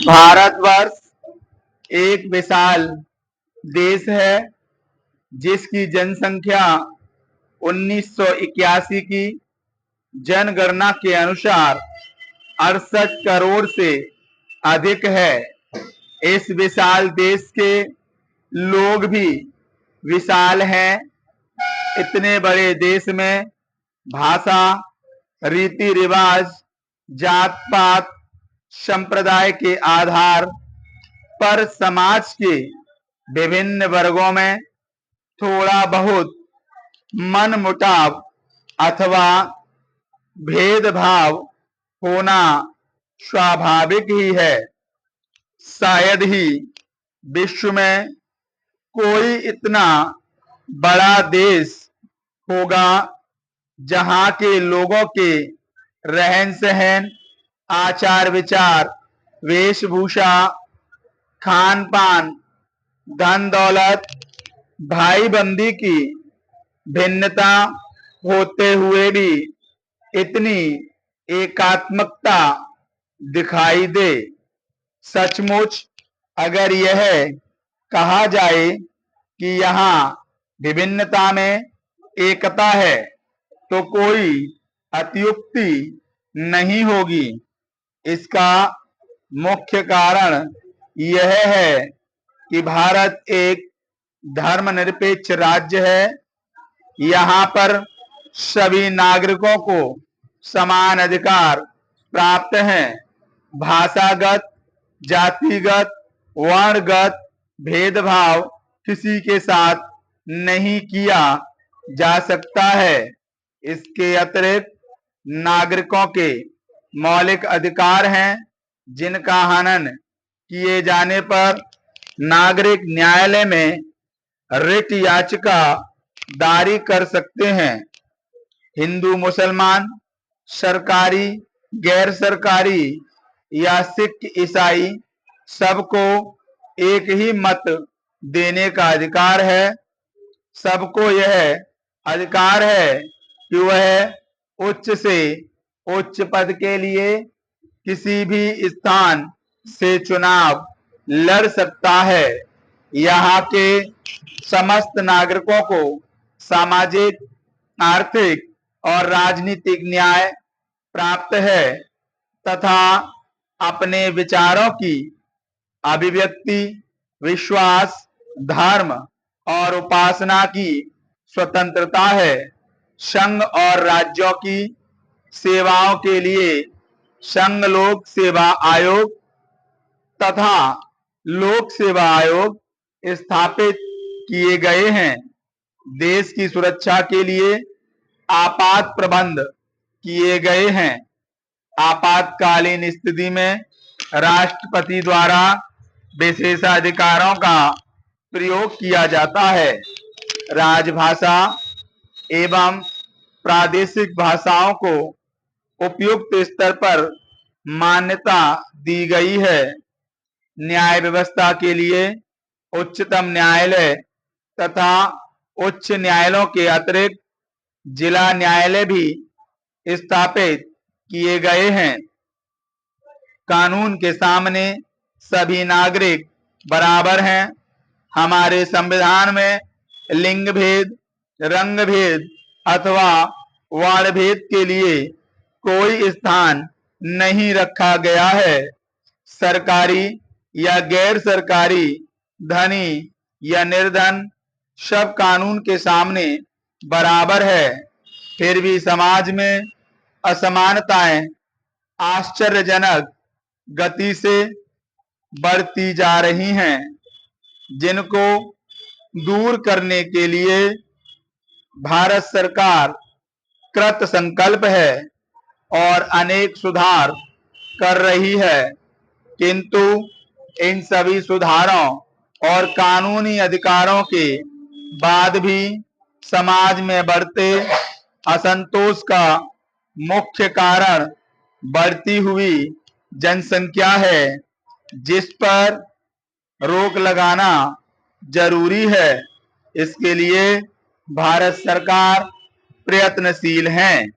भारतवर्ष एक विशाल देश है जिसकी जनसंख्या 1981 की जनगणना के अनुसार 68 करोड़ से अधिक है। इस विशाल देश के लोग भी विशाल हैं। इतने बड़े देश में भाषा, रीति रिवाज, जात पात, संप्रदाय के आधार पर समाज के विभिन्न वर्गों में थोड़ा बहुत मनमुटाव अथवा भेदभाव होना स्वाभाविक ही है। शायद ही विश्व में कोई इतना बड़ा देश होगा जहां के लोगों के रहन सहन, आचार विचार, वेशभूषा, खान पान, धन दौलत, भाई बंदी की भिन्नता होते हुए भी इतनी एकात्मकता दिखाई दे। सचमुच अगर यह कहा जाए कि यहाँ विभिन्नता में एकता है तो कोई अत्युक्ति नहीं होगी। इसका मुख्य कारण यह है कि भारत एक धर्मनिरपेक्ष राज्य है। यहाँ पर सभी नागरिकों को समान अधिकार प्राप्त हैं। भाषागत, जातिगत, वर्णगत भेदभाव किसी के साथ नहीं किया जा सकता है। इसके अतिरिक्त नागरिकों के मौलिक अधिकार हैं जिनका हनन किए जाने पर नागरिक न्यायालय में रिट याचिका दायर कर सकते हैं। हिंदू, मुसलमान, सरकारी, गैर सरकारी या सिख, ईसाई सबको एक ही मत देने का अधिकार है। सबको यह अधिकार है कि वह उच्च से उच्च पद के लिए किसी भी स्थान से चुनाव लड़ सकता है। यहाँ के समस्त नागरिकों को सामाजिक, आर्थिक और राजनीतिक न्याय प्राप्त है तथा अपने विचारों की अभिव्यक्ति, विश्वास, धर्म और उपासना की स्वतंत्रता है। संघ और राज्यों की सेवाओं के लिए संघ लोक सेवा आयोग तथा लोक सेवा आयोग स्थापित किए गए हैं। देश की सुरक्षा के लिए आपात प्रबंध किए गए हैं। आपातकालीन स्थिति में राष्ट्रपति द्वारा विशेषाधिकारों का प्रयोग किया जाता है। राजभाषा एवं प्रादेशिक भाषाओं को उपयुक्त स्तर पर मान्यता दी गई है। न्याय व्यवस्था के लिए उच्चतम न्यायालय तथा उच्च न्यायालयों के अतिरिक्त जिला न्यायालय भी स्थापित किए गए हैं। कानून के सामने सभी नागरिक बराबर हैं। हमारे संविधान में लिंग भेद, रंग भेद अथवा वर्ण भेद के लिए कोई स्थान नहीं रखा गया है। सरकारी या गैर सरकारी, धनी या निर्धन सब कानून के सामने बराबर है। फिर भी समाज में असमानताएं आश्चर्यजनक गति से बढ़ती जा रही हैं, जिनको दूर करने के लिए भारत सरकार कृत संकल्प है और अनेक सुधार कर रही है। किंतु इन सभी सुधारों और कानूनी अधिकारों के बाद भी समाज में बढ़ते असंतोष का मुख्य कारण बढ़ती हुई जनसंख्या है, जिस पर रोक लगाना जरूरी है। इसके लिए भारत सरकार प्रयत्नशील है।